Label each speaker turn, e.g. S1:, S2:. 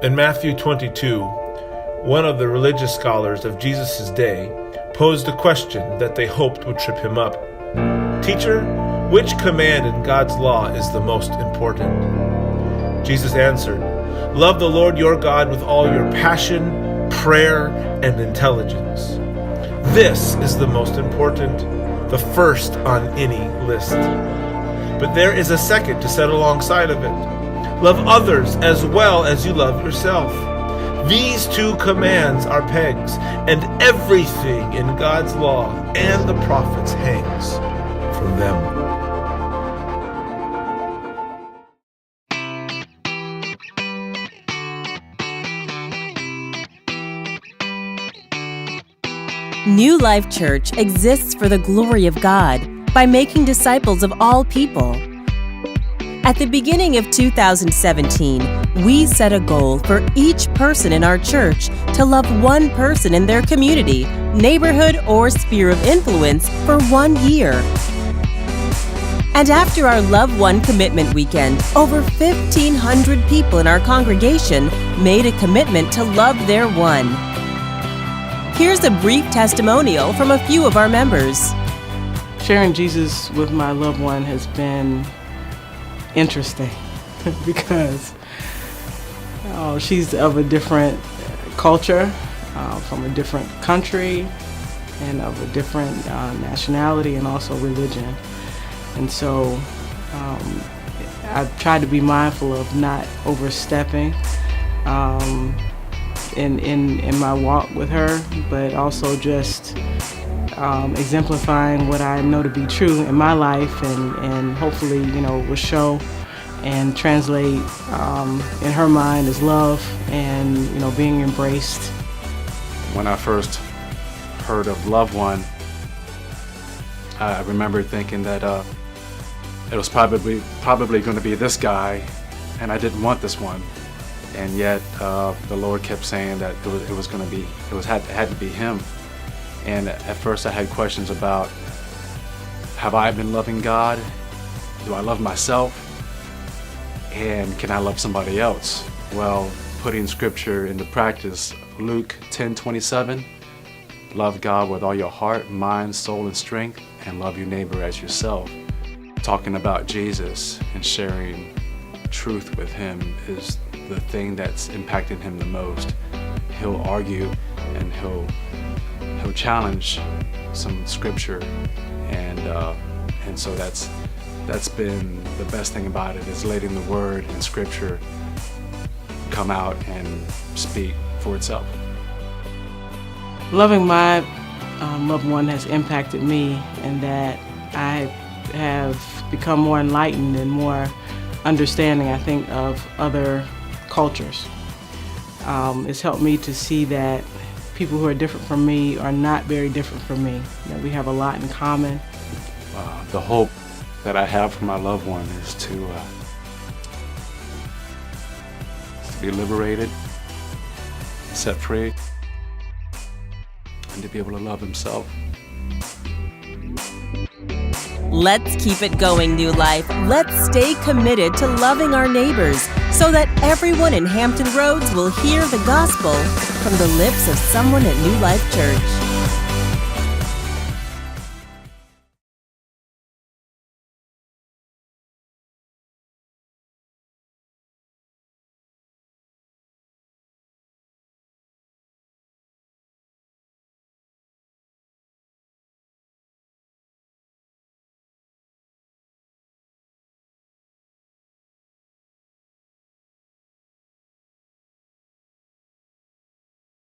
S1: In Matthew 22, one of the religious scholars of Jesus' day posed a question that they hoped would trip him up. "Teacher, which command in God's law is the most important?" Jesus answered, "Love the Lord your God with all your passion, prayer, and intelligence. This is the most important, the first on any list. But there is a second to set alongside of it. Love others as well as you love yourself. These two commands are pegs, and everything in God's law and the prophets hangs from them."
S2: New Life Church exists for the glory of God by making disciples of all people. At the beginning of 2017, we set a goal for each person in our church to love one person in their community, neighborhood, or sphere of influence for 1 year. And after our Love One Commitment Weekend, over 1,500 people in our congregation made a commitment to love their one. Here's a brief testimonial from a few of our members.
S3: Sharing Jesus with my loved one has been interesting because she's of a different culture, from a different country, and of a different nationality and also religion. And so I've tried to be mindful of not overstepping in my walk with her, but also just exemplifying what I know to be true in my life, and hopefully, will show and translate in her mind as love and, being embraced.
S4: When I first heard of Love One, I remember thinking that it was probably going to be this guy, and I didn't want this one. And yet the Lord kept saying that it had to be him. And at first I had questions about, have I been loving God? Do I love myself? And can I love somebody else? Well, putting scripture into practice, Luke 10:27, love God with all your heart, mind, soul, and strength, and love your neighbor as yourself. Talking about Jesus and sharing truth with him is the thing that's impacting him the most. He'll argue and he'll challenge some scripture, and so that's been the best thing about it, is letting the word and scripture come out and speak for itself.
S3: Loving my loved one has impacted me in that I have become more enlightened and more understanding, I think, of other cultures. It's helped me to see that people who are different from me are not very different from me, that we have a lot in common.
S4: The hope that I have for my loved one is to be liberated, set free, and to be able to love himself.
S2: Let's keep it going, New Life. Let's stay committed to loving our neighbors so that everyone in Hampton Roads will hear the gospel from the lips of someone at New Life Church.